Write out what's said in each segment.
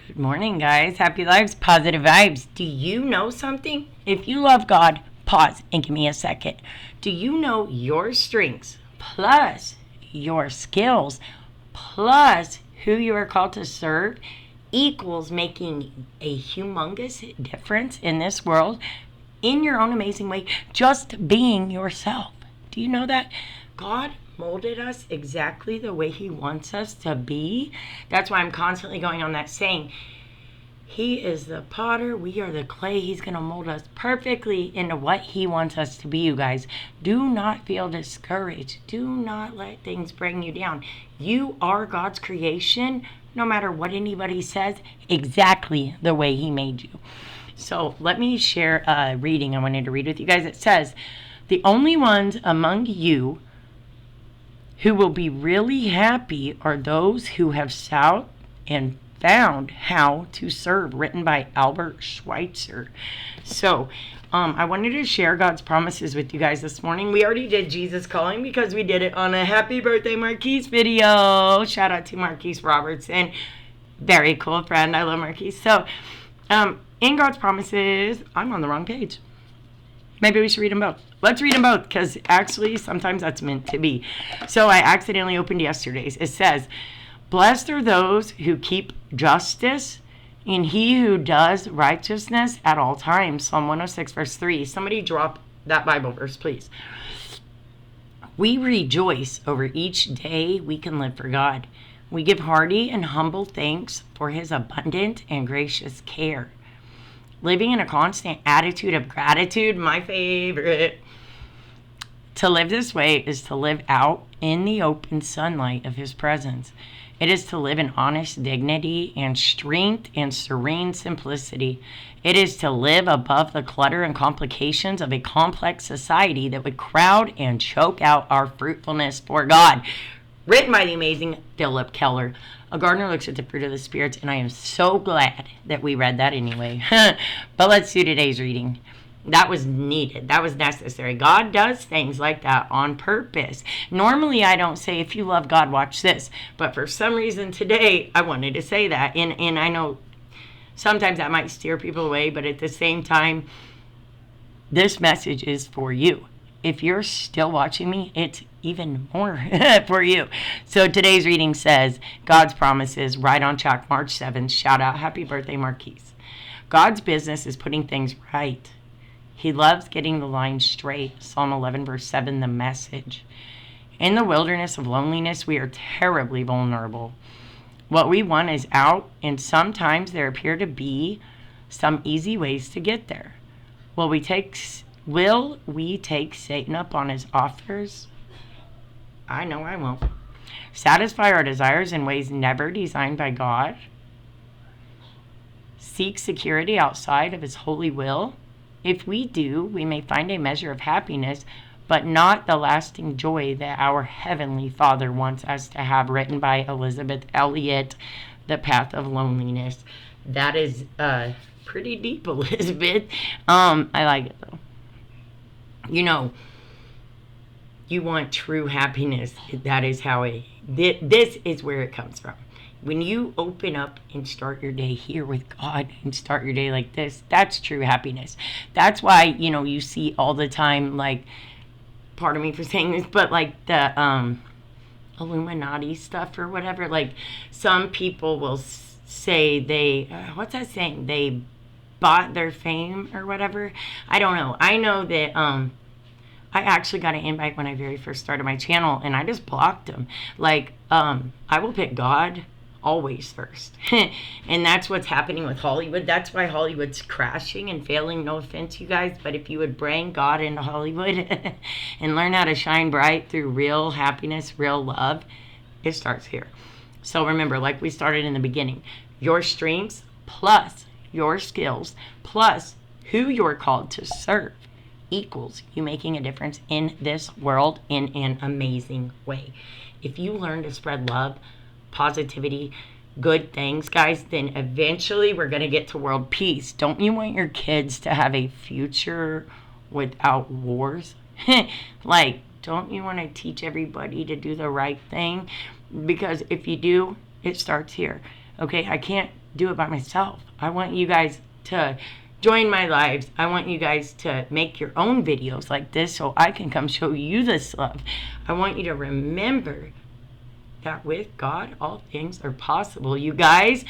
Good morning, guys. Happy lives, positive vibes. Do you know something? If you love God, pause and give me a second. Do you know your strengths plus your skills plus who you are called to serve equals making a humongous difference in this world in your own amazing way, just being yourself? Do you know that? God molded us exactly the way He wants us to be. That's why I'm constantly going on that saying, He is the potter, we are the clay. He's going to mold us perfectly into what He wants us to be, you guys. Do not feel discouraged. Do not let things bring you down. You are God's creation, no matter what anybody says, exactly the way He made you. So let me share a reading I wanted to read with you guys. It says, the only ones among you who will be really happy are those who have sought and found how to serve, written by Albert Schweitzer. So I wanted to share God's promises with you guys this morning. We already did Jesus Calling because we did it on a Happy Birthday Marquise video. Shout out to Marquise Robertson. Very cool friend. I love Marquise. So in God's promises, I'm on the wrong page. Maybe we should read them both. Let's read them both, because actually sometimes that's meant to be. So I accidentally opened yesterday's. It says, blessed are those who keep justice, and he who does righteousness at all times. Psalm 106, verse 3. Somebody drop that Bible verse, please. We rejoice over each day we can live for God. We give hearty and humble thanks for His abundant and gracious care. Living in a constant attitude of gratitude, my favorite. To live this way is to live out in the open sunlight of His presence. It is to live in honest dignity and strength and serene simplicity. It is to live above the clutter and complications of a complex society that would crowd and choke out our fruitfulness for God. Written by the amazing Philip Keller. A gardener looks at the fruit of the Spirit, and I am so glad that we read that anyway. But let's do today's reading. That was needed. That was necessary. God does things like that on purpose. Normally, I don't say, if you love God, watch this. But for some reason today, I wanted to say that. And I know sometimes that might steer people away, but at the same time, this message is for you. If you're still watching me, it's even more for you. So today's reading says, God's promises, right on track, March 7th. Shout out, happy birthday, Marquise. God's business is putting things right. He loves getting the line straight. Psalm 11, verse 7, the Message. In the wilderness of loneliness, we are terribly vulnerable. What we want is out, and sometimes there appear to be some easy ways to get there. Will we take Satan up on his offers? I know I won't. Satisfy our desires in ways never designed by God? Seek security outside of His holy will? If we do, we may find a measure of happiness, but not the lasting joy that our Heavenly Father wants us to have, written by Elizabeth Elliot, The Path of Loneliness. That is pretty deep, Elizabeth. I like it, though. You know, you want true happiness. That is how this is where it comes from. When you open up and start your day here with God and start your day like this, that's true happiness. That's why, you see all the time, like, pardon me for saying this, but like the Illuminati stuff or whatever, like some people will say they, what's that saying? They bought their fame or whatever. I don't know. I know that I actually got an invite when I very first started my channel, and I just blocked them. Like, I will pick God always first. And that's what's happening with Hollywood. That's why Hollywood's crashing and failing. No offense, you guys, but if you would bring God into Hollywood and learn how to shine bright through real happiness, real love, it starts here. So remember, like we started in the beginning, your strengths plus your skills plus who you're called to serve equals you making a difference in this world in an amazing way. If you learn to spread love, positivity, good things, guys, then eventually we're going to get to world peace. Don't you want your kids to have a future without wars? Like, don't you want to teach everybody to do the right thing? Because if you do, it starts here. Okay, I can't do it by myself. I want you guys to join my lives. I want you guys to make your own videos like this so I can come show you this love. I want you to remember that with God, all things are possible. You guys,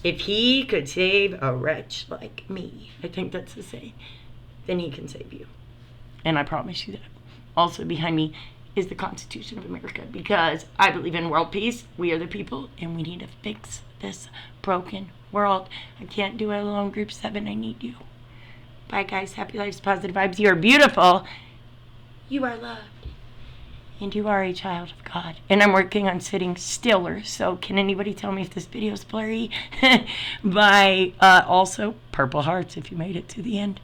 if he could save a wretch like me, I think that's the saying, then he can save you. And I promise you that. Also behind me is the Constitution of America, because I believe in world peace. We are the people, and we need to fix this broken world. I can't do it alone. Group 7, I need you. Bye, guys. Happy lives, positive vibes. You are beautiful. You are loved. And you are a child of God. And I'm working on sitting stiller. So can anybody tell me if this video is blurry? By also purple hearts if you made it to the end.